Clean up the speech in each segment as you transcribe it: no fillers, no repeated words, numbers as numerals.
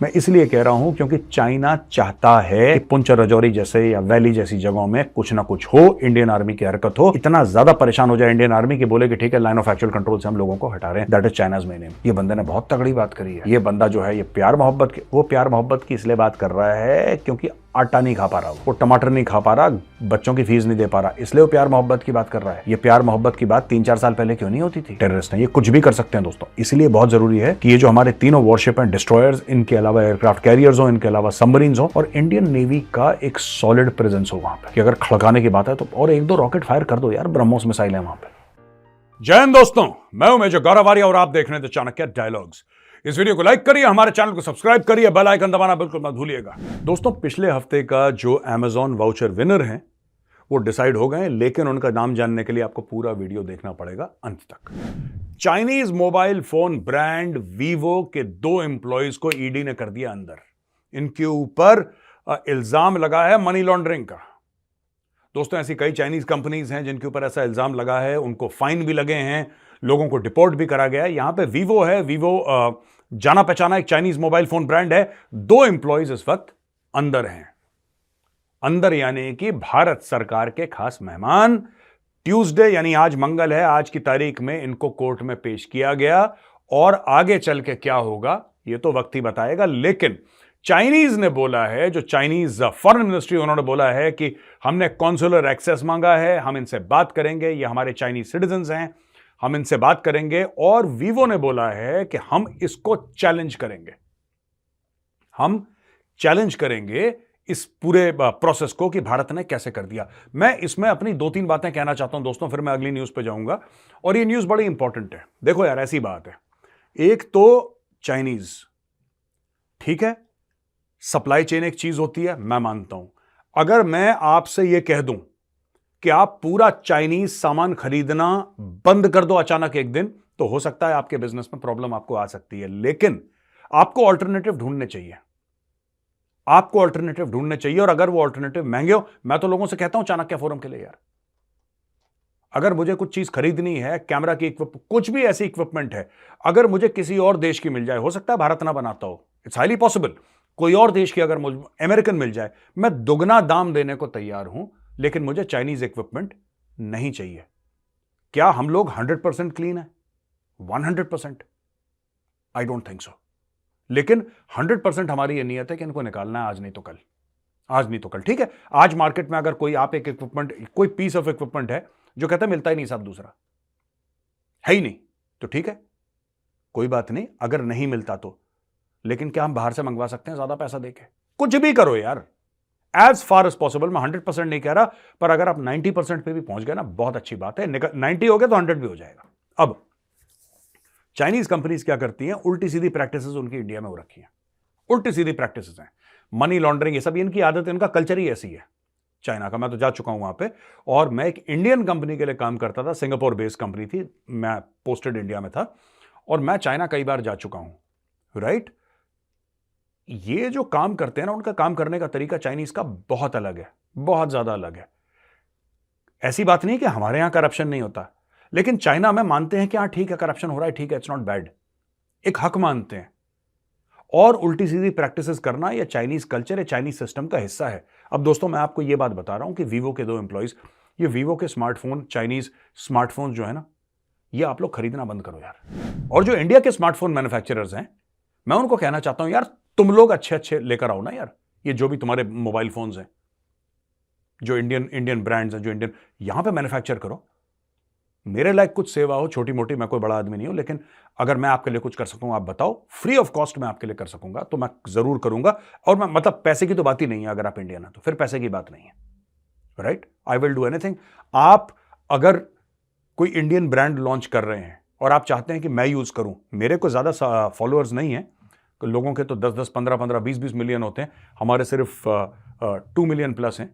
मैं इसलिए कह रहा हूं क्योंकि चाइना चाहता है कि पुंछ राजौरी जैसे या वैली जैसी जगहों में कुछ ना कुछ हो, इंडियन आर्मी की हरकत हो, इतना ज्यादा परेशान हो जाए इंडियन आर्मी की बोले कि ठीक है लाइन ऑफ एक्चुअल कंट्रोल से हम लोगों को हटा रहे हैं। That is China's main M. ये बंदे ने बहुत तगड़ी बात करी है। ये बंदा जो है ये प्यार मोहब्बत की इसलिए बात कर रहा है क्योंकि आटा नहीं खा पा रहा, वो टमाटर नहीं खा पा रहा, बच्चों की फीस नहीं दे पा रहा, इसलिए वो प्यार मोहब्बत की बात कर रहा है। ये प्यार मोहब्बत की बात 3-4 साल पहले क्यों नहीं होती थी? टेररिस्ट हैं, ये कुछ भी कर सकते हैं दोस्तों। इसलिए बहुत जरूरी है कि ये जो हमारे तीनों वॉरशिप हैं, डिस्ट्रॉयर्स, इनके अलावा एयरक्राफ्ट कैरियर्स हो, इनके अलावा सबमरीन्स हो, और इंडियन नेवी का एक सॉलिड प्रेजेंस हो वहां पे कि अगर खड़काने की बात है तो और 1-2 रॉकेट फायर कर दो यार, ब्रह्मोस मिसाइल है वहां पे। जय हिंद दोस्तों, मैं हूं मेजर गौरव आर्या और आप देख रहे हैं चाणक्य डायलॉग्स। इस वीडियो को लाइक करिए, हमारे चैनल को सब्सक्राइब करिए, बेल आइकन दबाना बिल्कुल मत भूलिएगा। दोस्तों, पिछले हफ्ते का जो Amazon वाउचर विनर हैं वो डिसाइड हो गए, लेकिन उनका नाम जानने के लिए आपको पूरा वीडियो देखना पड़ेगा अंत तक। Chinese mobile phone brand Vivo के 2 एम्प्लॉइज को ईडी ने कर दिया अंदर। इनके ऊपर इल्जाम लगा है मनी लॉन्ड्रिंग का। दोस्तों, ऐसी कई चाइनीज कंपनीज हैं जिनके ऊपर ऐसा इल्जाम लगा है, उनको फाइन भी लगे हैं, लोगों को डिपोर्ट भी करा गया है। यहां पे वीवो है, वीवो जाना पहचाना एक चाइनीज मोबाइल फोन ब्रांड है। 2 एम्प्लॉइज इस वक्त अंदर हैं। अंदर यानी कि भारत सरकार के खास मेहमान। ट्यूसडे यानी आज मंगल है, आज की तारीख में इनको कोर्ट में पेश किया गया और आगे चल के क्या होगा ये तो वक्त ही बताएगा। लेकिन चाइनीज ने बोला है, जो चाइनीज फॉरेन मिनिस्ट्री, उन्होंने बोला है कि हमने कॉन्सुलर एक्सेस मांगा है, हम इनसे बात करेंगे, ये हमारे चाइनीज सिटीजन्स हैं, हम इनसे बात करेंगे। और वीवो ने बोला है कि हम इसको चैलेंज करेंगे, हम चैलेंज करेंगे इस पूरे प्रोसेस को कि भारत ने कैसे कर दिया। मैं इसमें अपनी 2-3 बातें कहना चाहता हूं दोस्तों, फिर मैं अगली न्यूज पे जाऊंगा। और ये न्यूज बड़ी इंपॉर्टेंट है। देखो यार, ऐसी बात है, एक तो चाइनीज, ठीक है, सप्लाई चेन एक चीज होती है, मैं मानता हूं। अगर मैं आपसे यह कह दूं कि आप पूरा चाइनीज सामान खरीदना बंद कर दो अचानक एक दिन, तो हो सकता है आपके बिजनेस में प्रॉब्लम आपको आ सकती है। लेकिन आपको ऑल्टरनेटिव ढूंढने चाहिए, आपको ऑल्टरनेटिव ढूंढने चाहिए। और अगर वो ऑल्टरनेटिव महंगे हो, मैं तो लोगों से कहता हूं चाणक्य फोरम के लिए यार, अगर मुझे कुछ चीज खरीदनी है, कैमरा की कुछ भी ऐसी इक्विपमेंट है, अगर मुझे किसी और देश की मिल जाए, हो सकता है भारत ना बनाता हो, इट्स हाईली पॉसिबल, कोई और देश की अगर मुझे अमेरिकन मिल जाए, मैं दुगना दाम देने को तैयार हूं, लेकिन मुझे चाइनीज इक्विपमेंट नहीं चाहिए। क्या हम लोग 100% क्लीन है? 100%? I don't think so. लेकिन 100% हमारी यह नियत है कि इनको निकालना है, आज नहीं तो कल, आज नहीं तो कल। ठीक है, आज मार्केट में अगर कोई आप एक इक्विपमेंट, कोई पीस ऑफ इक्विपमेंट है जो कहता है मिलता ही नहीं साहब, दूसरा है ही नहीं, तो ठीक है, कोई बात नहीं, अगर नहीं मिलता तो। लेकिन क्या हम बाहर से मंगवा सकते हैं ज्यादा पैसा देके? कुछ भी करो यार, एज फार एज पॉसिबल। मैं 100% नहीं कह रहा, पर अगर आप 90% पे भी पहुंच गए ना, बहुत अच्छी बात है। 90 हो गया तो 100 भी हो जाएगा। अब चाइनीज कंपनीज क्या करती हैं, उल्टी सीधी प्रैक्टिसेस उनकी इंडिया में हो रखी हैं, उल्टी सीधी प्रैक्टिसेस हैं, मनी लॉन्ड्रिंग, ये सब इनकी आदत है, इनका कल्चर ही ऐसी है चाइना का। मैं तो जा चुका हूं वहां पे, और मैं एक इंडियन कंपनी के लिए काम करता था, सिंगापुर बेस्ड कंपनी थी, मैं पोस्टेड इंडिया में था, और मैं चाइना कई बार जा चुका हूं, राइट। ये जो काम करते हैं ना, उनका काम करने का तरीका चाइनीज का बहुत अलग है, बहुत ज्यादा अलग है। ऐसी बात नहीं कि हमारे यहां करप्शन नहीं होता, लेकिन चाइना में मानते हैं कि हाँ ठीक है, करप्शन हो रहा है, ठीक है, इट्स नॉट बैड, एक हक मानते हैं। और उल्टी सीधी प्रैक्टिसेस करना यह चाइनीज कल्चर है, चाइनीज सिस्टम का हिस्सा है। अब दोस्तों, मैं आपको यह बात बता रहा हूं कि वीवो के 2 एम्प्लॉइज, ये वीवो के स्मार्टफोन, चाइनीज स्मार्टफोन जो है ना, ये आप लोग खरीदना बंद करो यार। और जो इंडिया के स्मार्टफोन मैन्युफैक्चरर्स हैं, मैं उनको कहना चाहता हूं यार, तुम लोग अच्छे अच्छे लेकर आओ ना यार, ये जो भी तुम्हारे मोबाइल फोन्स हैं, जो इंडियन ब्रांड्स हैं, जो इंडियन, यहां पे मैन्युफैक्चर करो। मेरे लायक कुछ सेवा हो, छोटी मोटी, मैं कोई बड़ा आदमी नहीं हूं, लेकिन अगर मैं आपके लिए कुछ कर सकूं, आप बताओ, फ्री ऑफ कॉस्ट मैं आपके लिए कर सकूंगा, तो मैं जरूर करूंगा। और मैं, मतलब पैसे की तो बात ही नहीं है, अगर आप इंडियन है तो फिर पैसे की बात नहीं है, right. I will do anything. आप अगर कोई इंडियन ब्रांड लॉन्च कर रहे हैं और आप चाहते हैं कि मैं यूज करूं, मेरे को ज्यादा फॉलोअर्स नहीं है, लोगों के तो 10-10, 15-15, 20-20 मिलियन होते हैं, हमारे सिर्फ 2 मिलियन प्लस हैं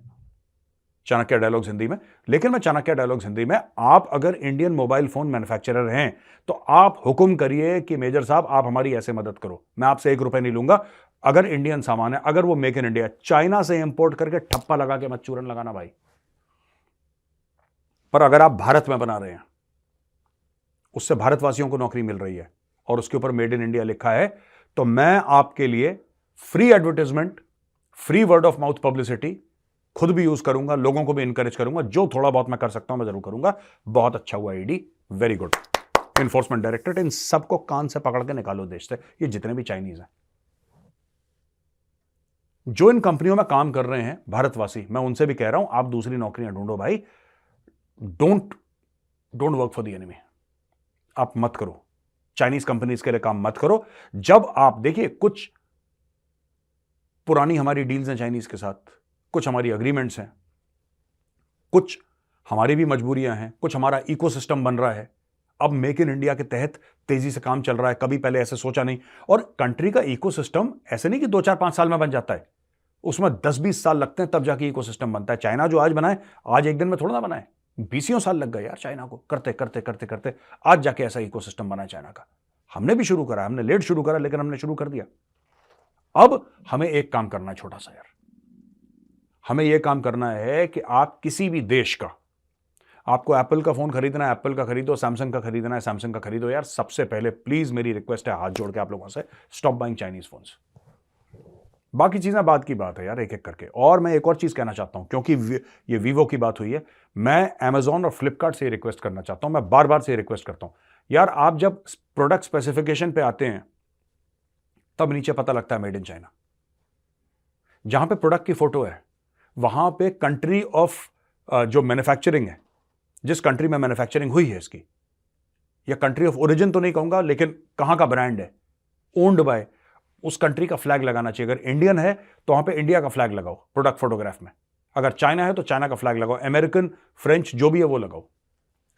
चाणक्य डायलॉग्स हिंदी में। लेकिन मैं चाणक्य डायलॉग्स हिंदी में, आप अगर इंडियन मोबाइल फोन मैन्युफैक्चरर हैं तो आप हुक्म करिए कि मेजर साहब आप हमारी ऐसे मदद करो, मैं आपसे 1 रुपए नहीं लूंगा। अगर इंडियन सामान है, अगर वो मेक इन इंडिया, चाइना से इंपोर्ट करके ठप्पा लगा के मत चूरन लगाना भाई। पर अगर आप भारत में बना रहे हैं, उससे भारतवासियों को नौकरी मिल रही है और उसके ऊपर मेड इन इंडिया लिखा है, तो मैं आपके लिए free advertisement, free word of mouth publicity खुद भी यूज करूंगा, लोगों को भी इंकरेज करूंगा, जो थोड़ा बहुत मैं कर सकता हूं मैं जरूर करूंगा। बहुत अच्छा हुआ ED, very good. Enforcement directorate, इन सबको कान से पकड़ के निकालो देश से, ये जितने भी चाइनीज हैं जो इन कंपनियों में काम कर रहे हैं, भारतवासी, मैं उनसे भी कह रहा हूं आप दूसरी नौकरियां ढूंढो भाई। Don't work for the enemy, आप मत करो, चाइनीज कंपनीज के लिए काम मत करो। जब आप देखिए, कुछ पुरानी हमारी डील्स हैं चाइनीज के साथ, कुछ हमारी अग्रीमेंट्स हैं, कुछ हमारी भी मजबूरियां हैं, कुछ हमारा इकोसिस्टम बन रहा है। अब मेक इन इंडिया के तहत तेजी से काम चल रहा है, कभी पहले ऐसे सोचा नहीं। और कंट्री का इकोसिस्टम ऐसे नहीं कि 2-4-5 साल में बन जाता है, उसमें 10-20 साल लगते हैं तब जाके इकोसिस्टम बनता है। चाइना जो आज बनाए, आज एक दिन में थोड़ा ना बनाए, 20 साल लग गए यार चाइना को, करते करते करते करते आज जाके ऐसा इकोसिस्टम बना है चाइना का। हमने भी शुरू करा, हमने लेट शुरू करा, लेकिन हमने शुरू कर दिया। अब हमें एक काम करना है छोटा सा यार, हमें यह काम करना है कि आप किसी भी देश का, आपको एप्पल का फोन खरीदना है एप्पल का खरीदो, सैमसंग का खरीदना है सैमसंग का खरीदो। यार सबसे पहले प्लीज मेरी रिक्वेस्ट है हाथ जोड़ के आप लोगों से, स्टॉप बाइंग चाइनीज फोन्स। बाकी चीजें बाद की बात है यार, एक एक करके। और मैं एक और चीज कहना चाहता हूं, क्योंकि ये वीवो की बात हुई है, मैं अमेजॉन और फ्लिपकार्ट से रिक्वेस्ट करना चाहता हूं, मैं बार बार से रिक्वेस्ट करता हूं यार, आप जब प्रोडक्ट स्पेसिफिकेशन पे आते हैं तब नीचे पता लगता है मेड इन चाइना। जहां पे प्रोडक्ट की फोटो है वहां पे कंट्री ऑफ जो मैन्युफैक्चरिंग है, जिस कंट्री में मैन्युफैक्चरिंग हुई है इसकी, या कंट्री ऑफ ओरिजिन तो नहीं कहूंगा, लेकिन कहां का ब्रांड है, ओन्ड बाय, उस कंट्री का फ्लैग लगाना चाहिए। अगर इंडियन है तो वहां पे इंडिया का फ्लैग लगाओ प्रोडक्ट फोटोग्राफ में, अगर चाइना है तो चाइना का फ्लैग लगाओ, अमेरिकन, फ्रेंच जो भी है वो लगाओ।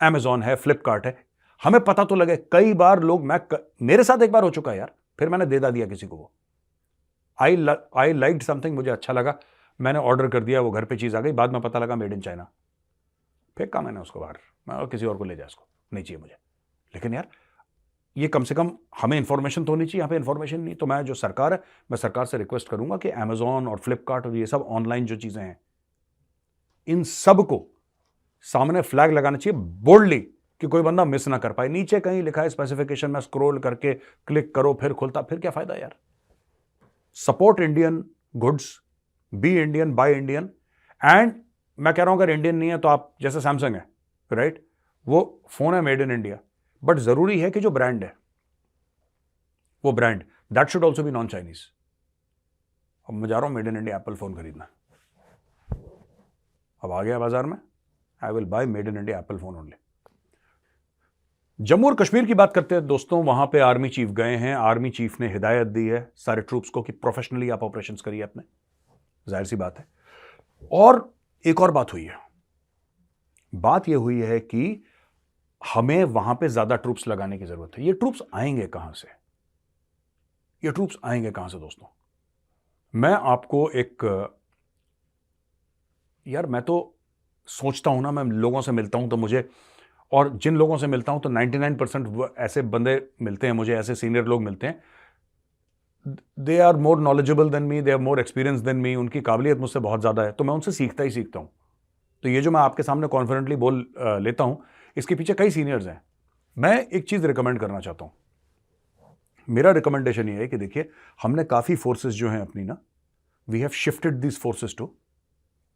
अमेजॉन है, फ्लिपकार्ट है, हमें पता तो लगे। कई बार लोग, मेरे साथ एक बार हो चुका है यार, फिर मैंने दे दिया किसी को, वो आई लाइक्ड समथिंग, मुझे अच्छा लगा, मैंने ऑर्डर कर दिया, वो घर पे चीज आ गई, बाद में पता लगा मेड इन चाइना, फेंका मैंने उसको बाहर, मैं और किसी और को ले जाए, इसको नहीं चाहिए मुझे। लेकिन यार ये कम से कम हमें इंफॉर्मेशन तो होनी चाहिए, यहाँ पे इंफॉर्मेशन नहीं। तो मैं जो सरकार है, मैं सरकार से रिक्वेस्ट करूंगा कि अमेजॉन और फ्लिपकार्ट और ये सब ऑनलाइन जो चीजें हैं, इन सब को सामने फ्लैग लगाना चाहिए बोल्डली, कि कोई बंदा मिस ना कर पाए। नीचे कहीं लिखा है स्पेसिफिकेशन में, स्क्रॉल करके क्लिक करो फिर खुलता, फिर क्या फायदा यार। Support Indian goods, be Indian, buy Indian. And मैं कह रहा हूं अगर इंडियन नहीं है तो आप, जैसे सैमसंग है राइट, वो फोन है मेड इन इंडिया, बट जरूरी है कि जो ब्रांड है वो brand that should also be non Chinese. अब मैं जा रहा हूं made in India Apple phone खरीदना, अब आ गया बाजार में, I will buy made in India Apple phone only. Jammu और कश्मीर की बात करते हैं दोस्तों, वहां पे आर्मी चीफ गए हैं, आर्मी चीफ ने हिदायत दी है सारे ट्रूप्स को कि प्रोफेशनली आप ऑपरेशंस करिए अपने, जाहिर सी बात है। और एक और बात हुई है, बात यह हुई है कि हमें वहां पे ज्यादा ट्रूप्स लगाने की जरूरत है। ये ट्रूप्स आएंगे कहां से, ये ट्रूप्स आएंगे कहां से दोस्तों? मैं आपको एक, यार मैं तो सोचता हूं ना, मैं लोगों से मिलता हूं तो मुझे, और जिन लोगों से मिलता हूं तो 99% ऐसे बंदे मिलते हैं मुझे, ऐसे सीनियर लोग मिलते हैं, they are more knowledgeable than me, they are more experience than me, उनकी काबिलियत मुझसे बहुत ज़्यादा है, तो मैं उनसे सीखता ही सीखता हूं। तो ये जो मैं आपके सामने कॉन्फिडेंटली बोल लेता हूं, इसके पीछे कई सीनियर्स हैं। मैं एक चीज़ रिकमेंड करना चाहता हूं, मेरा रिकमेंडेशन ये है कि देखिए, हमने काफ़ी फोर्सेज जो हैं अपनी ना, we have shifted this forces to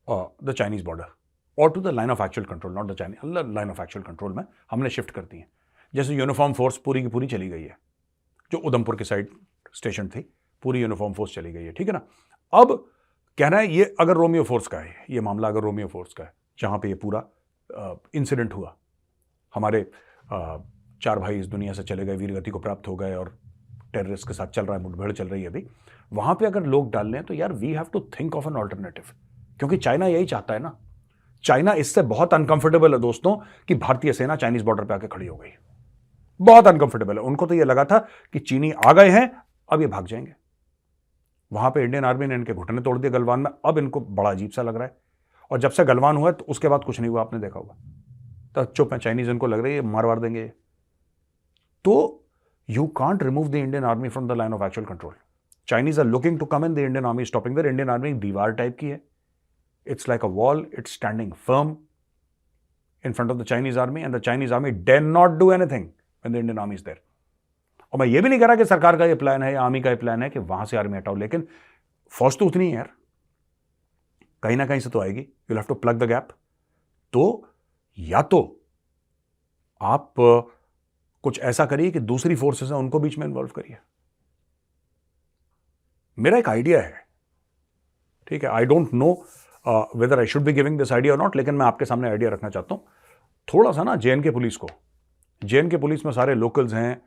the Chinese border और to the line of actual control, not the Chinese, line of actual control में हमने शिफ्ट कर दी है। जैसे यूनिफॉर्म फोर्स पूरी की पूरी चली गई है, जो उधमपुर की साइड स्टेशन थी, पूरी यूनिफॉर्म फोर्स चली गई है, ठीक है ना। अब कहना है ये अगर रोमियो फोर्स का है, ये मामला अगर रोमियो फोर्स का है, जहां पे ये पूरा इंसिडेंट हुआ, हमारे 4 भाई इस दुनिया से चले गए, वीरगति को प्राप्त हो गए, और टेररिस्ट के साथ चल रहा है, मुठभेड़ चल रही है अभी, वहां पे अगर लोग डाल लें तो यार we have to think of an alternative, क्योंकि चाइना यही चाहता है ना। चाइना इससे बहुत अनकंफर्टेबल है दोस्तों कि भारतीय सेना चाइनीज बॉर्डर पे आके खड़ी हो गई, बहुत अनकंफर्टेबल है। उनको तो ये लगा था कि चीनी आ गए हैं, अब ये भाग जाएंगे। वहां पे इंडियन आर्मी ने इनके घुटने तोड़ दिए गलवान में, अब इनको बड़ा अजीब सा लग रहा है। और जब से गलवान हुआ तो उसके बाद कुछ नहीं हुआ, आपने देखा होगा, तो चुप है चाइनीज, इनको लग रही है मार देंगे। तो you can't remove the Indian Army from the line of actual Control. Chinese are looking to come in, the Indian Army stopping there. Indian Army दीवार टाइप की है, it's like a wall, it's standing firm in front of the Chinese army, and the Chinese army dare not do anything when the Indian army is there. और मैं ये भी नहीं कह रहा कि सरकार का ये प्लान है या आर्मी का ये प्लान है कि वहां से आर्मी हटाओ, लेकिन फौज तो उतनी है यार, कहीं ना कहीं से तो आएगी। You have to plug the gap. तो या तो आप कुछ ऐसा करिए कि दूसरी फोर्सेस हैं उनको बीच में इन्वॉल्व करिए। मेरा एक आइडिया है, ठीक है, आई don't know whether I should be giving this idea और नॉट, लेकिन मैं आपके सामने आइडिया रखना चाहता हूं। थोड़ा सा ना जेएनके पुलिस को, जेएनके पुलिस में सारे लोकल्स हैं,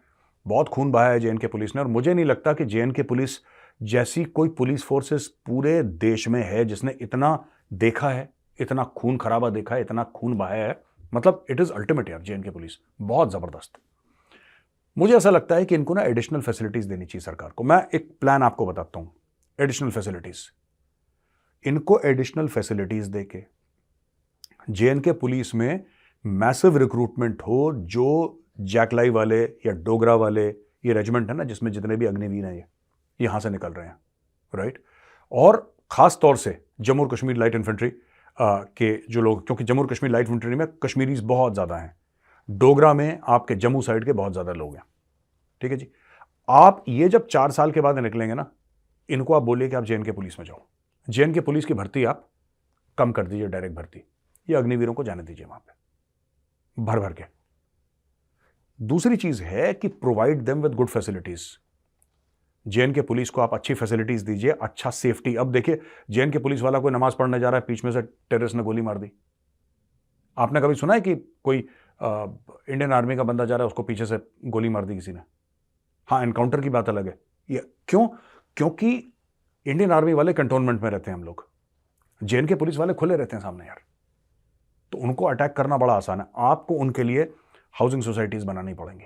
बहुत खून बहाया है जेएनके पुलिस ने, और मुझे नहीं लगता कि जेएनके पुलिस जैसी कोई पुलिस फोर्सेस पूरे देश में है जिसने इतना देखा है, इतना खून खराबा देखा है, इतना खून बहाया है। मतलब इट इज अल्टीमेट यार, जेएनके पुलिस बहुत जबरदस्त। मुझे ऐसा लगता है कि इनको ना एडिशनल फैसिलिटीज देनी चाहिए सरकार को। मैं एक प्लान आपको बताता हूं, एडिशनल फैसिलिटीज। इनको एडिशनल फैसिलिटीज देके जेएनके पुलिस में मैसिव रिक्रूटमेंट हो, जो जैकलाई वाले या डोगरा वाले ये रेजिमेंट है ना जिसमें जितने भी अग्निवीर हैं ये यहां से निकल रहे हैं, राइट। और खास तौर से जम्मू और कश्मीर लाइट इन्फेंट्री के जो लोग, क्योंकि जम्मू और कश्मीर लाइट इन्फेंट्री में कश्मीरीज बहुत ज्यादा हैं, डोगरा में आपके जम्मू साइड के बहुत ज्यादा लोग हैं, ठीक है जी। आप ये जब 4 साल के बाद निकलेंगे ना, इनको आप बोलिए कि आप जेएनके पुलिस में जाओ, जेएनके पुलिस की भर्ती आप कम कर दीजिए, डायरेक्ट भर्ती, ये अग्निवीरों को जाने दीजिए वहां पे भर भर के। दूसरी चीज है कि provide them with good facilities. JNK police को आप अच्छी फैसिलिटीज दीजिए, अच्छा सेफ्टी। अब देखिए, जेएनके पुलिस वाला कोई नमाज पढ़ने जा रहा है, बीच में से टेररिस्ट ने गोली मार दी। आपने कभी सुना है कि कोई इंडियन आर्मी का बंदा जा रहा है, उसको पीछे से गोली मार दी किसी ने? हाँ, एनकाउंटर की बात अलग है। ये क्यों? क्योंकि इंडियन आर्मी वाले कंटोनमेंट में रहते हैं हम लोग, जेएनके पुलिस वाले खुले रहते हैं सामने यार, तो उनको अटैक करना बड़ा आसान है। आपको उनके लिए हाउसिंग सोसाइटीज बनानी पड़ेंगी,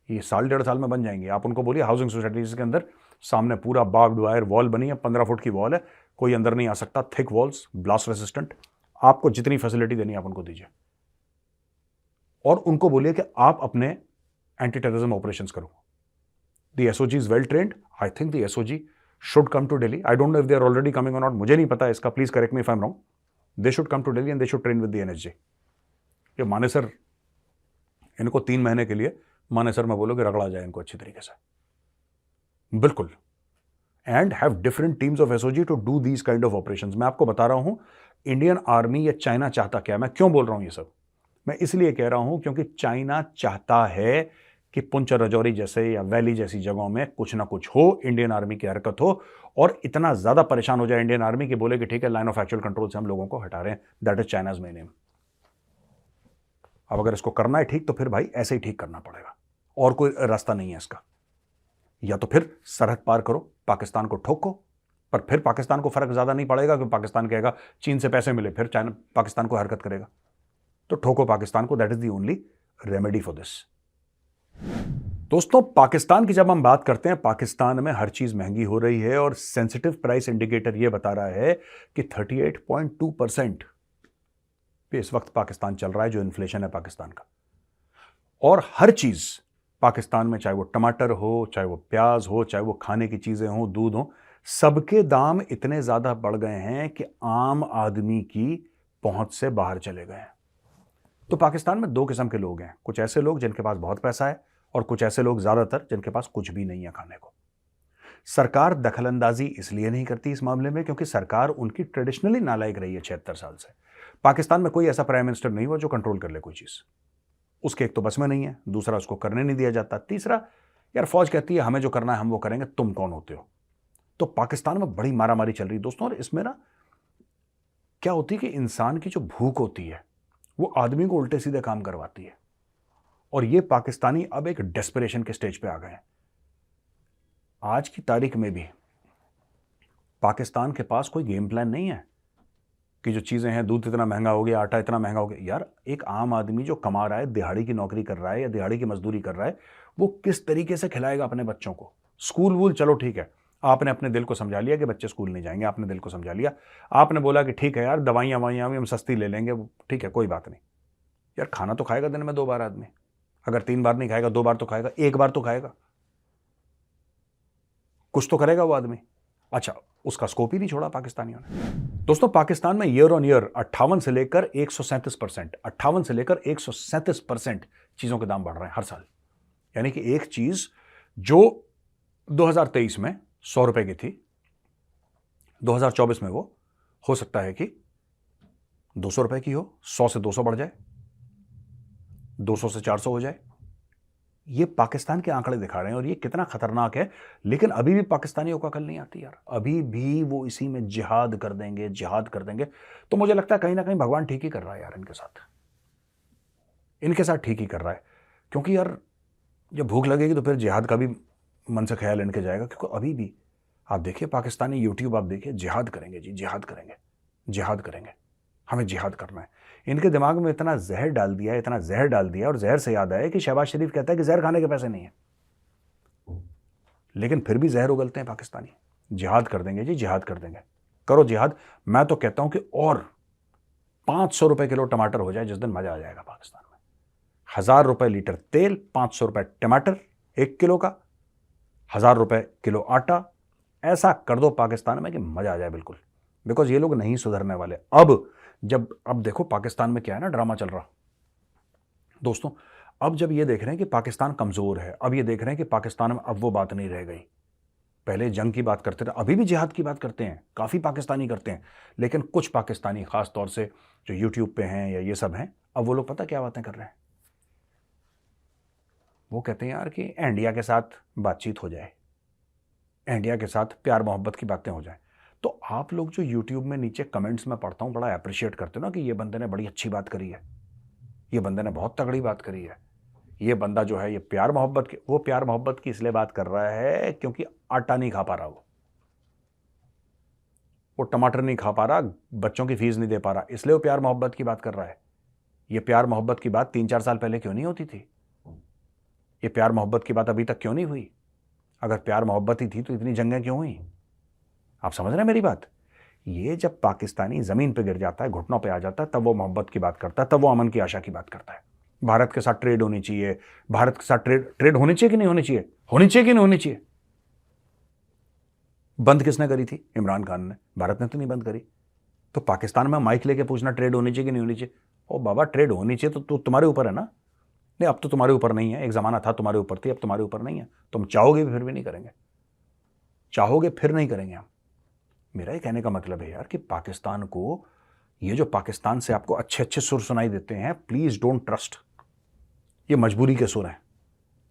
ये 1.5 साल में बन जाएंगी। आप उनको बोलिए हाउसिंग सोसाइटीज के अंदर सामने पूरा बार्ब्ड वायर वॉल बनी है, 15 फुट की वॉल है, कोई अंदर नहीं आ सकता, थिक वॉल्स, ब्लास्ट रेसिस्टेंट। आपको जितनी फैसिलिटी देनी है आप उनको दीजिए, और उनको बोलिए कि आप अपने एंटी टेररिज्म ऑपरेशंस करो। The SOG is well trained, I think the SOG should come to Delhi. I don't know if they are already coming और नॉट, मुझे नहीं पता इसका, please correct me if I am wrong. They should come to Delhi and they should train with the NSG. ये मानेसर, इनको 3 महीने के लिए मानेसर में बोलो कि रगड़ा जाए इनको अच्छी तरीके से, बिल्कुल, and have different teams of SOG to do these kind of operations. मैं आपको बता रहा हूं इंडियन आर्मी या चाइना चाहता क्या। मैं क्यों बोल रहा हूं ये सब? मैं इसलिए कह रहा हूं क्योंकि चाइना चाहता है कि पुंछ रजौरी जैसे या वैली जैसी जगहों में कुछ ना कुछ हो, इंडियन आर्मी की हरकत हो, और इतना ज्यादा परेशान हो जाए इंडियन आर्मी कि बोले कि ठीक है, लाइन ऑफ एक्चुअल कंट्रोल से हम लोगों को हटा रहे हैं। That is China's main M. अब अगर इसको करना है ठीक, तो फिर भाई ऐसे ही ठीक करना पड़ेगा, और कोई रास्ता नहीं है इसका। या तो फिर सरहद पार करो, पाकिस्तान को ठोको, पर फिर पाकिस्तान को फर्क ज्यादा नहीं पड़ेगा, क्योंकि पाकिस्तान कहेगा चीन से पैसे मिले, फिर चाइना पाकिस्तान को हरकत करेगा। तो ठोको पाकिस्तान को, that is the only remedy for this. दोस्तों, पाकिस्तान की जब हम बात करते हैं, पाकिस्तान में हर चीज महंगी हो रही है, और सेंसिटिव प्राइस इंडिकेटर यह बता रहा है कि 38.2% पे इस वक्त पाकिस्तान चल रहा है, जो इन्फ्लेशन है पाकिस्तान का। और हर चीज पाकिस्तान में, चाहे वो टमाटर हो, चाहे वो प्याज हो, चाहे वो खाने की चीजें हो, दूध हो, सबके दाम इतने ज्यादा बढ़ गए हैं कि आम आदमी की पहुंच से बाहर चले गए हैं। तो पाकिस्तान में 2 किस्म के लोग हैं, कुछ ऐसे लोग जिनके पास बहुत पैसा है, और कुछ ऐसे लोग ज्यादातर जिनके पास कुछ भी नहीं है खाने को। सरकार दखलंदाजी इसलिए नहीं करती इस मामले में क्योंकि सरकार उनकी ट्रेडिशनली नालायक रही है 76 साल से। पाकिस्तान में कोई ऐसा प्राइम मिनिस्टर नहीं हुआ जो कंट्रोल कर ले कोई चीज। उसके एक तो बस में नहीं है, दूसरा उसको करने नहीं दिया जाता, तीसरा यार फौज कहती है हमें जो करना है हम वो करेंगे, तुम कौन होते हो। तो पाकिस्तान में बड़ी मारामारी चल रही है दोस्तों। और इसमें ना क्या होती है कि इंसान की जो भूख होती है वो आदमी को उल्टे सीधे काम करवाती है, और ये पाकिस्तानी अब एक डेस्परेशन के स्टेज पे आ गए हैं। आज की तारीख में भी पाकिस्तान के पास कोई गेम प्लान नहीं है कि जो चीजें हैं, दूध इतना महंगा हो गया, आटा इतना महंगा हो गया। यार एक आम आदमी जो कमा रहा है, दिहाड़ी की नौकरी कर रहा है या दिहाड़ी की मजदूरी कर रहा है, वो किस तरीके से खिलाएगा अपने बच्चों को? स्कूल वूल चलो ठीक है, आपने अपने दिल को समझा लिया कि बच्चे स्कूल नहीं जाएंगे, आपने दिल को समझा लिया, आपने बोला कि ठीक है यार दवाइयाँ ववाइयाँ भी हम सस्ती ले लेंगे, ठीक है कोई बात नहीं। यार खाना तो खाएगा दिन में 2 बार आदमी, अगर 3 बार नहीं खाएगा 2 बार तो खाएगा, 1 बार तो खाएगा, कुछ तो करेगा वो आदमी। अच्छा, उसका स्कोप ही नहीं छोड़ा पाकिस्तानियों ने। दोस्तों, पाकिस्तान में ईयर ऑन ईयर 58 से लेकर 137% चीजों के दाम बढ़ रहे हैं हर साल। यानी कि एक चीज जो 2023 में 100 रुपए की थी, 2024 में वो हो सकता है कि 200 रुपए की हो, 100 से 200 बढ़ जाए, 200 से 400 हो जाए। ये पाकिस्तान के आंकड़े दिखा रहे हैं और ये कितना खतरनाक है। लेकिन अभी भी पाकिस्तानियों का अकल नहीं आती यार, अभी भी वो इसी में जिहाद कर देंगे, जिहाद कर देंगे। तो मुझे लगता है कहीं ना कहीं भगवान ठीक ही कर रहा है यार, इनके साथ ठीक ही कर रहा है। क्योंकि यार जब भूख लगेगी तो फिर जिहाद का भी मन से ख्याल इनके जाएगा। क्योंकि अभी भी आप देखिए पाकिस्तानी यूट्यूब, आप देखिए जिहाद करेंगे जी, जिहाद करेंगे, जिहाद करेंगे, हमें जिहाद करना है। इनके दिमाग में इतना जहर डाल दिया, इतना जहर डाल दिया। और जहर से याद आया कि शहबाज शरीफ कहता है कि जहर खाने के पैसे नहीं है, लेकिन फिर भी जहर उगलते हैं पाकिस्तानी। जिहाद कर देंगे जी, जिहाद कर देंगे, करो जिहाद। मैं तो कहता हूं कि और 500 रुपए किलो टमाटर हो जाए जिस दिन, मजा आ जाएगा पाकिस्तान में। 1000 रुपए लीटर तेल, 500 रुपए टमाटर 1 किलो का, 1000 रुपए किलो आटा, ऐसा कर दो पाकिस्तान में कि मजा आ जाए बिल्कुल। बिकॉज ये लोग नहीं सुधरने वाले। अब देखो पाकिस्तान में क्या है ना, ड्रामा चल रहा दोस्तों। अब जब ये देख रहे हैं कि पाकिस्तान कमजोर है, अब ये देख रहे हैं कि पाकिस्तान में अब वो बात नहीं रह गई। पहले जंग की बात करते थे, अभी भी जिहाद की बात करते हैं, काफी पाकिस्तानी करते हैं। लेकिन कुछ पाकिस्तानी खास तौर से जो यूट्यूब पे हैं या ये सब हैं, अब वो लोग पता क्या बातें कर रहे हैं, वो कहते हैं यार कि इंडिया के साथ बातचीत हो जाए, इंडिया के साथ प्यार मोहब्बत की बातें हो जाए। तो आप लोग जो यूट्यूब में नीचे कमेंट्स में पढ़ता हूं, बड़ा अप्रिशिएट करते हो ना कि ये बंदे ने बड़ी अच्छी बात करी है, ये बंदे ने बहुत तगड़ी बात करी है, ये बंदा जो है ये प्यार मोहब्बत की, वो प्यार मोहब्बत की इसलिए बात कर रहा है क्योंकि आटा नहीं खा पा रहा, वो टमाटर नहीं खा पा रहा, बच्चों की फीस नहीं दे पा रहा, इसलिए वो प्यार मोहब्बत की बात कर रहा है। ये प्यार मोहब्बत की बात 3-4 साल पहले क्यों नहीं होती थी? ये प्यार मोहब्बत की बात अभी तक क्यों नहीं हुई? अगर प्यार मोहब्बत ही थी तो इतनी जंगें क्यों हुई? आप समझ रहे हैं मेरी बात? ये जब पाकिस्तानी जमीन पे गिर जाता है, घुटनों पे आ जाता है, तब वो मोहब्बत की बात करता है, तब वो अमन की आशा की बात करता है। भारत के साथ ट्रेड होनी चाहिए, भारत के साथ ट्रेड होनी चाहिए कि नहीं होनी चाहिए, होनी चाहिए कि नहीं होनी चाहिए? बंद किसने करी थी? इमरान खान ने, भारत ने तो नहीं बंद करी। तो पाकिस्तान में माइक लेके पूछना ट्रेड होनी चाहिए कि नहीं होनी चाहिए? ओ बाबा, ट्रेड होनी चाहिए तो तुम्हारे ऊपर है ना। नहीं, अब तो तुम्हारे ऊपर नहीं है, एक जमाना था तुम्हारे ऊपर थी, अब तुम्हारे ऊपर नहीं है। तुम चाहोगे भी फिर भी नहीं करेंगे, चाहोगे फिर नहीं करेंगे हम। मेरा ये कहने का मतलब है यार कि पाकिस्तान को, ये जो पाकिस्तान से आपको अच्छे अच्छे सुर सुनाई देते हैं, प्लीज डोंट ट्रस्ट। ये मजबूरी के सुर हैं।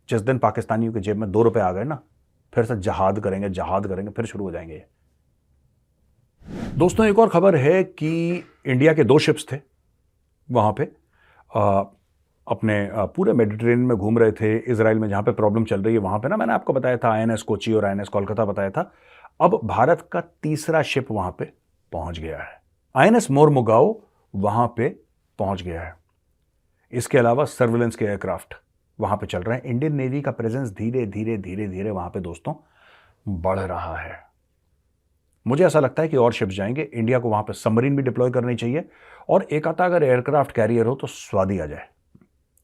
जिस दिन पाकिस्तानियों की जेब में 2 रुपए आ गए ना, फिर से जहाद करेंगे, जहाद करेंगे, फिर शुरू हो जाएंगे ये। दोस्तों एक और खबर है कि इंडिया के 2 शिप्स थे वहां पे, अपने पूरे मेडिटेरेनियन में घूम रहे थे, इजराइल में जहां पे प्रॉब्लम चल रही है वहां पे ना, मैंने आपको बताया था INS कोची और INS कोलकाता बताया था। अब भारत का तीसरा शिप वहां पे पहुंच गया है, INS मोरमुगाओ वहां पे पहुंच गया है। इसके अलावा सर्विलेंस के एयरक्राफ्ट वहां पे चल रहे हैं। इंडियन नेवी का प्रेजेंस धीरे धीरे धीरे धीरे वहां पे दोस्तों बढ़ रहा है। मुझे ऐसा लगता है कि और शिप्स जाएंगे। इंडिया को वहां पे सबमरीन भी डिप्लॉय करनी चाहिए, और एक आता अगर एयरक्राफ्ट कैरियर हो तो स्वाद ही आ जाए।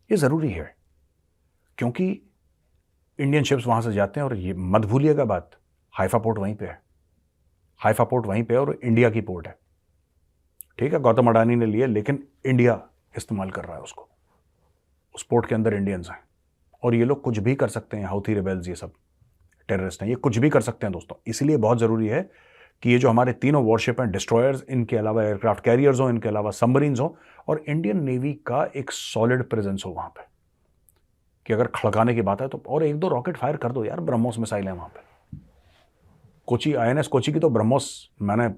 ये जरूरी है, क्योंकि इंडियन शिप्स वहां से जाते हैं। और ये मत भूलिएगा बात, हाइफा पोर्ट वहीं पे है, हाइफा पोर्ट वहीं पे है, और इंडिया की पोर्ट है। ठीक है, गौतम अडानी ने लिया, लेकिन इंडिया इस्तेमाल कर रहा है उसको। उस पोर्ट के अंदर इंडियंस हैं, और ये लोग कुछ भी कर सकते हैं। हाउथी रिबेल्स, ये सब टेररिस्ट हैं, ये कुछ भी कर सकते हैं दोस्तों। इसलिए बहुत जरूरी है कि ये जो हमारे तीनों वॉरशिप हैं, डिस्ट्रॉयर्स, इनके अलावा एयरक्राफ्ट कैरियर्स हो, इनके अलावा सबमरीन्स हो, और इंडियन नेवी का एक सॉलिड प्रेजेंस हो वहां पे, कि अगर खड़काने की बात है तो। और 1-2 रॉकेट फायर कर दो यार, ब्रह्मोस मिसाइल है वहां पे। कोची, INS कोची की तो ब्रह्मोस, मैं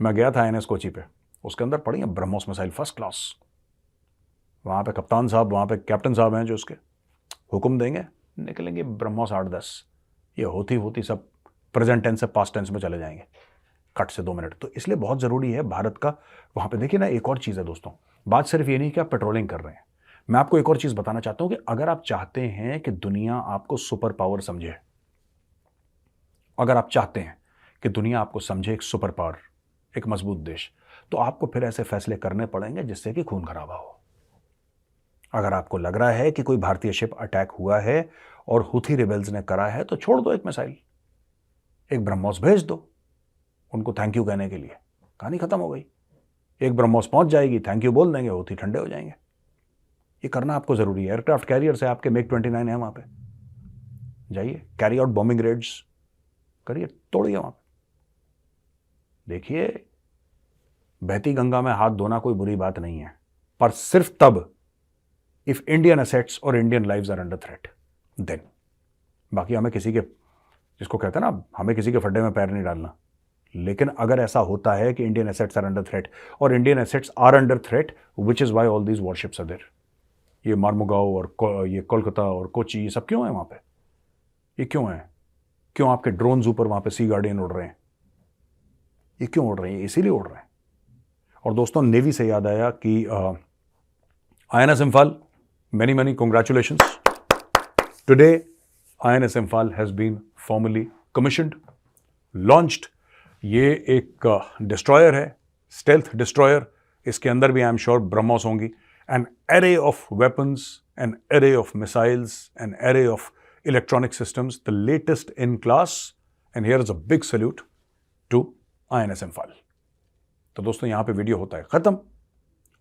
गया था INS कोची पे, उसके अंदर पड़ी है ब्रह्मोस मिसाइल फर्स्ट क्लास। वहां पे कप्तान साहब, वहां पे कैप्टन साहब हैं जो उसके हुक्म देंगे, निकलेंगे ब्रह्मोस 8-10। ये होती सब प्रेजेंट टेंस से पास्ट टेंस में चले जाएंगे कट से 2 मिनट। तो इसलिए बहुत जरूरी है भारत का वहां पे। देखिए ना, एक और चीज है दोस्तों, बात सिर्फ ये नहीं कि आप पेट्रोलिंग कर रहे हैं। मैं आपको एक और चीज बताना चाहता हूं कि अगर आप चाहते हैं कि दुनिया आपको सुपर पावर समझे, अगर आप चाहते हैं कि दुनिया आपको समझे एक सुपर पावर, एक मजबूत देश, तो आपको फिर ऐसे फैसले करने पड़ेंगे जिससे कि खून खराबा हो। अगर आपको लग रहा है कि कोई भारतीय शिप अटैक हुआ है और हुथी रिबेल्स ने करा है, तो छोड़ दो एक मिसाइल, एक ब्रह्मोस भेज दो उनको थैंक यू कहने के लिए, कहानी खत्म हो गई। एक ब्रह्मोस पहुंच जाएगी, थैंक यू बोल देंगे, हुथी ठंडे हो जाएंगे। ये करना आपको जरूरी है। एयरक्राफ्ट कैरियर से आपके MiG-29 है वहां पे, जाइए, कैरी आउट बॉम्बिंग रेड्स करिए, तोड़िए वहां पे। देखिए, बहती गंगा में हाथ धोना कोई बुरी बात नहीं है, पर सिर्फ तब इफ इंडियन एसेट्स और Indian lives are under threat, then. बाकी हमें किसी के, जिसको कहते हैं ना, हमें किसी के फड्डे में पैर नहीं डालना। लेकिन अगर ऐसा होता है कि Indian assets are under threat, और Indian assets are under threat, which is why all these warships are there. ये मार्मुगांव और ये कोलकाता और कोची, ये सब क्यों है वहां पे? ये क्यों है? क्यों आपके ड्रोन्स ऊपर वहां पे सी गार्डियन उड़ रहे हैं? ये क्यों उड़ रहे हैं? इसीलिए उड़ रहे हैं। और दोस्तों, नेवी से याद आया कि INS Imphal, many congratulations. Today, INS Imphal has been formally commissioned, launched. ये एक डिस्ट्रॉयर है, स्टेल्थ डिस्ट्रॉयर। इसके अंदर भी आई एम श्योर ब्रह्मोस होंगी। An array of weapons, an array of missiles, an array of electronic systems, the latest in class. And here is a big salute to INS Imphal। तो दोस्तों, यहां पे video होता है खत्म,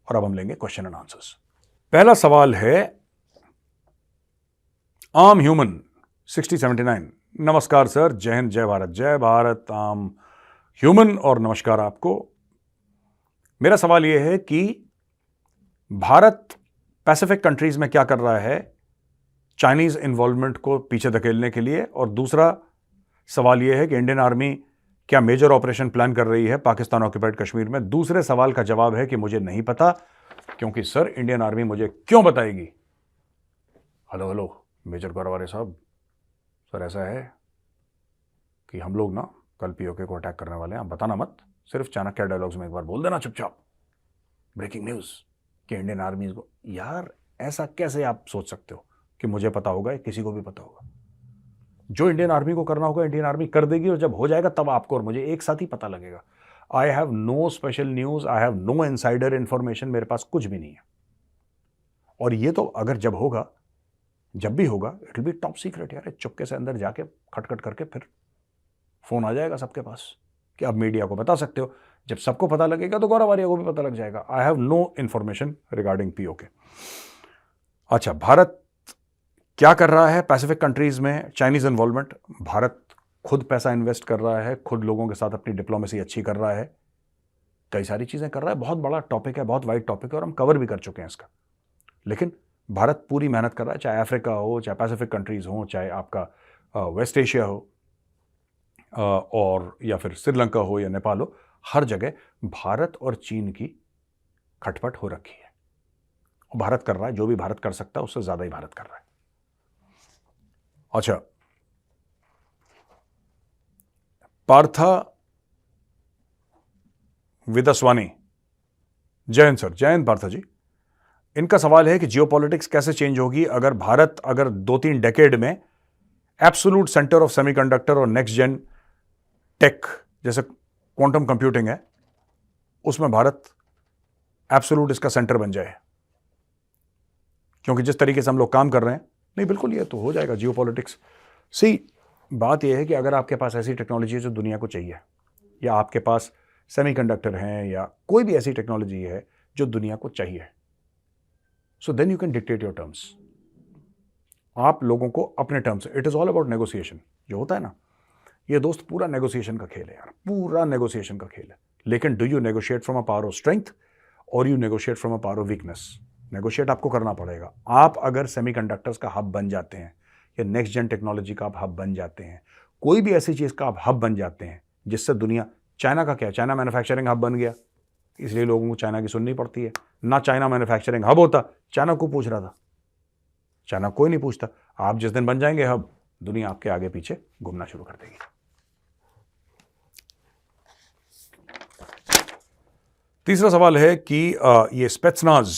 और अब हम लेंगे क्वेश्चन एंड आंसर्स। पहला सवाल है आम ह्यूमन 6079। नमस्कार सर, जय हिंद, जय भारत। जय भारत आम ह्यूमन, और नमस्कार आपको। मेरा सवाल यह है कि भारत पैसिफिक कंट्रीज में क्या कर रहा है चाइनीज इन्वॉल्वमेंट को पीछे धकेलने के लिए, और दूसरा सवाल यह है कि इंडियन आर्मी क्या मेजर ऑपरेशन प्लान कर रही है पाकिस्तान ऑक्यूपाइड कश्मीर में। दूसरे सवाल का जवाब है कि मुझे नहीं पता, क्योंकि सर इंडियन आर्मी मुझे क्यों बताएगी। हेलो मेजर गौरवारे साहब, सर ऐसा है कि हम लोग ना कल POK को अटैक करने वाले हैं, आप बताना मत, सिर्फ चाणक्य डायलॉग्स में एक बार बोल देना चुपचाप, ब्रेकिंग न्यूज कि इंडियन आर्मी को। यार ऐसा कैसे आप सोच सकते हो कि मुझे पता होगा या किसी को भी पता होगा? जो इंडियन आर्मी को करना होगा इंडियन आर्मी कर देगी, और जब हो जाएगा तब आपको और मुझे एक साथ ही पता लगेगा। I have no special news, I have no insider information, मेरे पास कुछ भी नहीं है। और ये तो अगर जब होगा, जब भी होगा, it will be top secret यार। चुपके से अंदर जाके खटखट करके फिर फोन आ जाएगा सबके पास कि अब मीडिया को बता सकते हो। जब सबको पता लगेगा तो गौरवारिया को भी पता लग जाएगा। I have no information regarding POK। अच्छा, भारत क्या कर रहा है पैसिफिक कंट्रीज में चाइनीज इन्वॉल्वमेंट? भारत खुद पैसा इन्वेस्ट कर रहा है, खुद लोगों के साथ अपनी डिप्लोमेसी अच्छी कर रहा है, कई सारी चीजें कर रहा है। बहुत बड़ा टॉपिक है, बहुत वाइड टॉपिक है, और हम कवर भी कर चुके हैं इसका। लेकिन भारत पूरी मेहनत कर रहा है, चाहे अफ्रीका हो, चाहे पैसिफिक कंट्रीज हो, चाहे आपका वेस्ट एशिया हो, और या फिर श्रीलंका हो या नेपाल हो, हर जगह भारत और चीन की खटपट हो रखी है। भारत कर रहा है जो भी भारत कर सकता है, उससे ज्यादा ही भारत कर रहा है। अच्छा, पार्था विदस्वानी, जय हिंद सर। जय हिंद पार्था जी। इनका सवाल है कि जियोपॉलिटिक्स कैसे चेंज होगी अगर भारत 2-3 डेकेड में एब्सोल्यूट सेंटर ऑफ सेमीकंडक्टर और नेक्स्ट जेन टेक जैसे क्वांटम कंप्यूटिंग है, उसमें भारत एब्सोल्यूट इसका सेंटर बन जाए। क्योंकि जिस तरीके से हम लोग काम कर रहे हैं, नहीं बिल्कुल ये तो हो जाएगा जियोपॉलिटिक्स। सी बात यह है कि अगर आपके पास ऐसी टेक्नोलॉजी है जो दुनिया को चाहिए, या आपके पास सेमीकंडक्टर हैं, या कोई भी ऐसी टेक्नोलॉजी है जो दुनिया को चाहिए, so then you can dictate your terms. आप लोगों को अपने terms, it is all about negotiation जो होता है ना, ये दोस्त पूरा नेगोशिएशन का खेल है यार, पूरा नेगोशिएशन का खेल है। लेकिन do you negotiate from a power of strength or you negotiate from a power of weakness? Negotiate आपको करना पड़ेगा। आप अगर सेमीकंडक्टर्स का हब बन जाते हैं, या नेक्स्ट जेन टेक्नोलॉजी का आप हब बन जाते हैं, कोई भी ऐसी चीज का आप हब बन जाते हैं जिससे दुनिया, चाइना का क्या, चाइना मैन्युफैक्चरिंग हब बन गया, इसलिए लोगों को चाइना की सुननी पड़ती है ना। चाइना मैन्युफैक्चरिंग हब होता, चाइना को पूछ रहा था, चाइना कोई नहीं पूछता। आप जिस दिन बन जाएंगे हब, दुनिया आपके आगे पीछे घूमना शुरू कर देगी। तीसरा सवाल है कि ये स्पेत्सनाज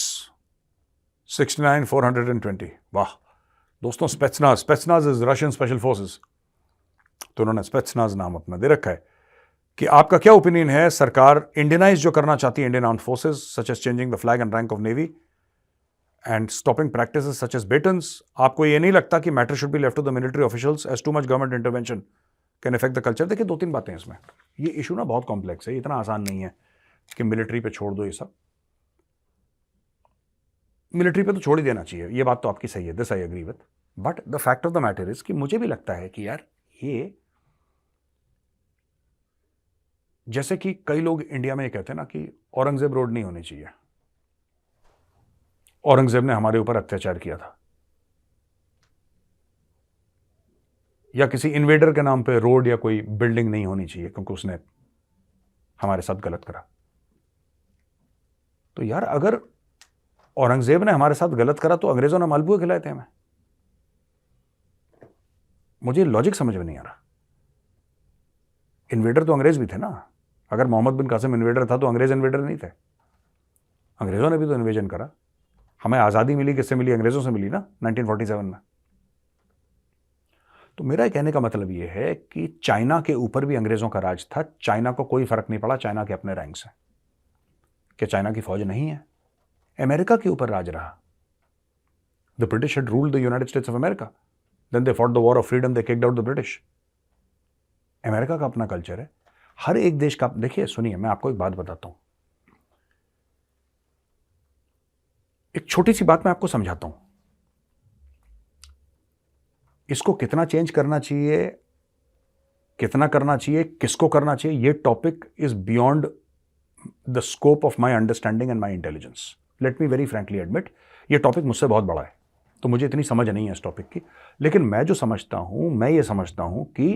69420, वाह दोस्तों, स्पेत्सनाज इज रशियन स्पेशल फोर्सेस, तो उन्होंने स्पेत्सनाज नाम अपना दे रखा है। कि आपका क्या ओपिनियन है, सरकार इंडियनाइज जो करना चाहती है Indian armed forces, such as changing the flag and rank of navy and stopping practices such as batons? आपको ये नहीं लगता कि matter should be left to the military officials as too much government intervention can affect the culture? देखिए 2-3 बातें इसमें, ये issue ना बहुत कॉम्प्लेक्स है, इतना आसान नहीं है कि मिलिट्री पे छोड़ दो ये सब। मिलिट्री पे तो छोड़ ही देना चाहिए, ये बात तो आपकी सही है, this I agree with. But the fact of the matter is कि मुझे भी लगता है कि यार ये, जैसे कि कई लोग इंडिया में ये कहते हैं ना कि औरंगजेब रोड नहीं होनी चाहिए, औरंगजेब ने हमारे ऊपर अत्याचार किया था, या किसी इन्वेडर के नाम पे रोड या कोई बिल्डिंग नहीं होनी चाहिए क्योंकि उसने हमारे साथ गलत करा। तो यार अगर औरंगजेब ने हमारे साथ गलत करा तो अंग्रेजों ने मालपुए खिलाए थे हमें? मुझे लॉजिक समझ में नहीं आ रहा। इन्वेडर तो अंग्रेज भी थे ना। अगर मोहम्मद बिन कासिम इन्वेडर था तो अंग्रेज इन्वेडर नहीं थे। अंग्रेजों ने भी तो इन्वेजन करा। हमें आज़ादी मिली किससे मिली? अंग्रेजों से मिली ना 1947 में। तो मेरा कहने का मतलब यह है कि चाइना के ऊपर भी अंग्रेजों का राज था। चाइना को कोई फर्क नहीं पड़ा, चाइना के अपने रैंक्स हैं। क्या चाइना की फौज नहीं है? अमेरिका के ऊपर राज रहा। The British had ruled the United States of America, then they fought the war of freedom, they kicked out the British. America का अपना कल्चर है, हर एक देश का। देखिए सुनिए, मैं आपको एक बात बताता हूं, एक छोटी सी बात मैं आपको समझाता हूं। इसको कितना चेंज करना चाहिए, कितना करना चाहिए, किसको करना चाहिए, ये topic is beyond the scope of my understanding and my intelligence. Let me very frankly admit, ये टॉपिक मुझसे बहुत बड़ा है, तो मुझे इतनी समझ नहीं है इस टॉपिक की। लेकिन मैं जो समझता हूं, मैं ये समझता हूं कि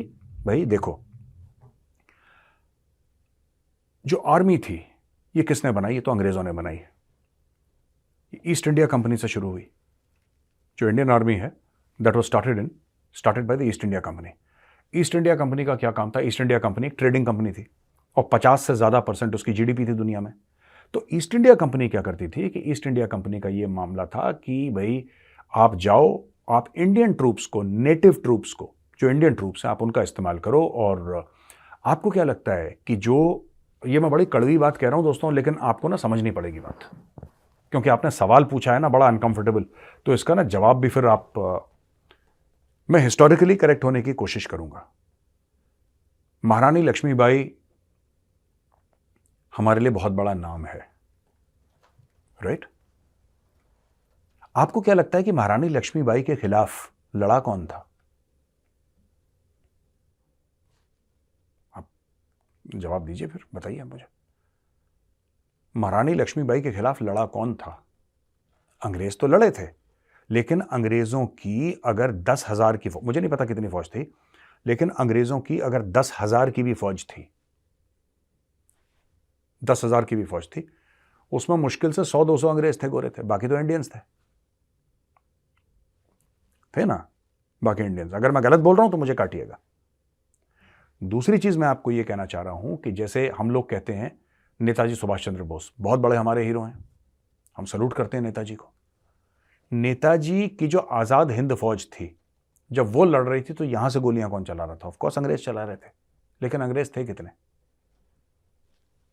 भाई देखो, जो आर्मी थी ये किसने बनाई? ये तो अंग्रेजों ने बनाई। ईस्ट इंडिया कंपनी से शुरू हुई। जो इंडियन आर्मी है that was started by the east India company. East India company का क्या काम था? ईस्ट इंडिया कंपनी एक ट्रेडिंग कंपनी थी और 50 से ज़्यादा % उसकी जीडीपी थी दुनिया में। तो ईस्ट इंडिया कंपनी क्या करती थी कि ईस्ट इंडिया कंपनी का ये मामला था कि भाई आप जाओ, आप इंडियन ट्रूप्स को, नेटिव ट्रूप्स को, जो इंडियन ट्रूप्स हैं आप उनका इस्तेमाल करो। और आपको क्या लगता है कि जो, ये मैं बड़ी कड़वी बात कह रहा हूं दोस्तों, लेकिन आपको ना समझनी पड़ेगी बात, क्योंकि आपने सवाल पूछा है ना बड़ा अनकंफर्टेबल, तो इसका ना जवाब भी फिर आप, मैं हिस्टोरिकली करेक्ट होने की कोशिश करूंगा। महारानी लक्ष्मीबाई हमारे लिए बहुत बड़ा नाम है, राइट? आपको क्या लगता है कि महारानी लक्ष्मीबाई के खिलाफ लड़ा कौन था? आप जवाब दीजिए, फिर बताइए मुझे। महारानी लक्ष्मीबाई के खिलाफ लड़ा कौन था? अंग्रेज तो लड़े थे, लेकिन अंग्रेजों की अगर 10,000 की, मुझे नहीं पता कितनी फौज थी, लेकिन अंग्रेजों की अगर 10,000 की भी फौज थी, 10,000 की भी फौज थी, उसमें मुश्किल से 100-200 अंग्रेज थे, गोरे थे, बाकी तो इंडियंस थे ना, बाकी इंडियंस। अगर मैं गलत बोल रहा हूं तो मुझे काटिएगा। दूसरी चीज मैं आपको यह कहना चाह रहा हूं कि जैसे हम लोग कहते हैं नेताजी सुभाष चंद्र बोस बहुत बड़े हमारे हीरो हैं, हम सलूट करते हैं नेताजी को। नेताजी की जो आजाद हिंद फौज थी, जब वो लड़ रही थी तो यहां से गोलियां कौन चला रहा था? ऑफकोर्स अंग्रेज चला रहे थे, लेकिन अंग्रेज थे कितने?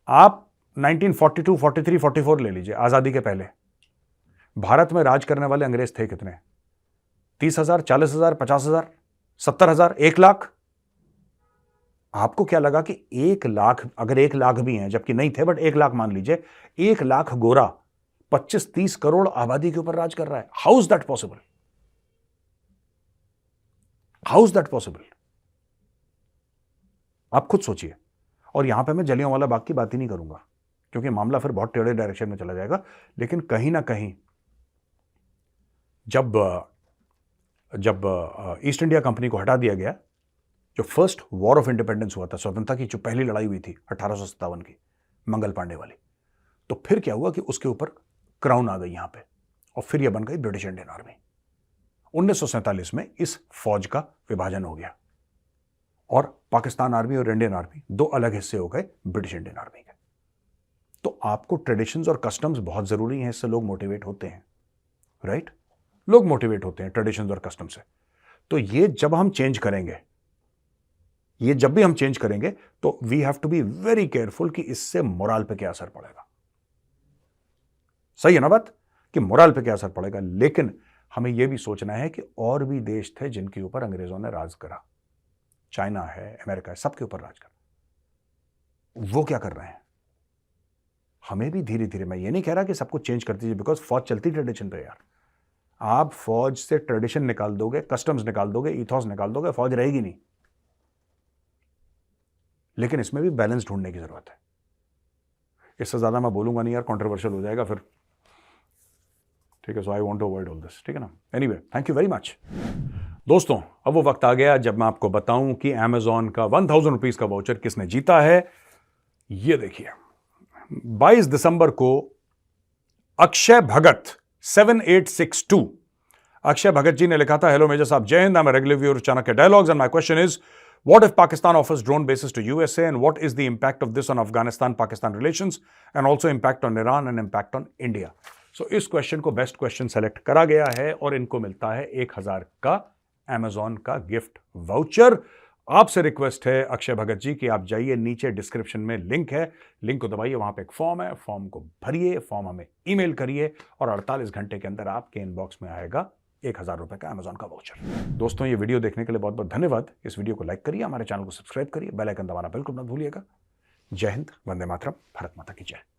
आप 1942, 43, 44 ले लीजिए, आजादी के पहले भारत में राज करने वाले अंग्रेज थे कितने? 30,000, 40,000, 50,000, 70,000, 1,00,000? आपको क्या लगा कि 1,00,000, अगर 1,00,000 भी हैं, जबकि नहीं थे, बट 1,00,000 मान लीजिए, 1,00,000 गोरा 25-30 करोड़ आबादी के ऊपर राज कर रहा है? How is that possible? How is that possible? आप खुद सोचिए। और यहां पे मैं जलियांवाला बाग की बात ही नहीं करूंगा, क्योंकि मामला फिर बहुत टेढ़े डायरेक्शन में चला जाएगा। लेकिन कहीं ना कहीं जब ईस्ट इंडिया कंपनी को हटा दिया गया, जो फर्स्ट वॉर ऑफ इंडिपेंडेंस हुआ था, स्वतंत्रता की जो पहली लड़ाई हुई थी 1857 की, मंगल पांडे वाली, तो फिर क्या हुआ कि उसके ऊपर क्राउन आ गई यहां पे, और फिर यह बन गई ब्रिटिश इंडियन आर्मी। 1947 में इस फौज का विभाजन हो गया और पाकिस्तान आर्मी और इंडियन आर्मी दो अलग हिस्से हो गए ब्रिटिश इंडियन आर्मी के। तो आपको ट्रेडिशंस और कस्टम्स बहुत जरूरी हैं, इससे लोग मोटिवेट होते हैं, राइट? लोग मोटिवेट होते हैं ट्रेडिशंस और कस्टम से। तो ये जब हम चेंज करेंगे, ये जब भी हम चेंज करेंगे, तो we have to be very careful कि इससे मोरल पे क्या असर पड़ेगा। सही है ना बात, कि मोरल पे क्या असर पड़ेगा? लेकिन हमें यह भी सोचना है कि और भी देश थे जिनके ऊपर अंग्रेजों ने राज करा। चाइना है, अमेरिका है, सबके ऊपर राज करा। वो क्या कर रहे हैं? हमें भी धीरे धीरे, मैं ये नहीं कह रहा कि सबको चेंज कर दीजिए, बिकॉज फौज चलती ट्रेडिशन पे यार। आप फौज से ट्रेडिशन निकाल दोगे, कस्टम्स निकाल दोगे, इथॉस निकाल दोगे, फौज रहेगी नहीं। लेकिन इसमें भी बैलेंस ढूंढने की जरूरत है। इससे ज्यादा मैं बोलूंगा नहीं यार, कंट्रोवर्शियल हो जाएगा फिर, ठीक है। So I want to avoid all this, ठीक है ना। Anyway, thank you very much दोस्तों। अब वो वक्त आ गया जब मैं आपको बताऊं कि Amazon का 1000 रुपीज का वाउचर किसने जीता है। ये देखिए, 22 दिसंबर को अक्षय भगत 7862, अक्षय भगत जी ने लिखा था, हेलो मेजर साहब, जय Hind, I am a regular viewer Chanakya dialogues and my question is, what if Pakistan offers drone bases to USA, and what is the impact of this on Afghanistan-Pakistan relations, and also impact on Iran and impact on India? So इस question को best question select करा गया है और इनको मिलता है 1000 का Amazon का गिफ्ट वाउचर। आपसे रिक्वेस्ट है अक्षय भगत जी कि आप जाइए, नीचे डिस्क्रिप्शन में लिंक है, लिंक को दबाइए, वहां पे एक फॉर्म है, फॉर्म को भरिए, फॉर्म हमें ईमेल करिए और 48 घंटे के अंदर आपके इनबॉक्स में आएगा 1000 रुपए का Amazon का वाउचर। दोस्तों, ये वीडियो देखने के लिए बहुत बहुत धन्यवाद। इस वीडियो को लाइक करिए, हमारे चैनल को सब्सक्राइब करिए, बेल आइकन दबाना बिल्कुल मत भूलिएगा। जय हिंद, वंदे मातरम, भारत माता की जय।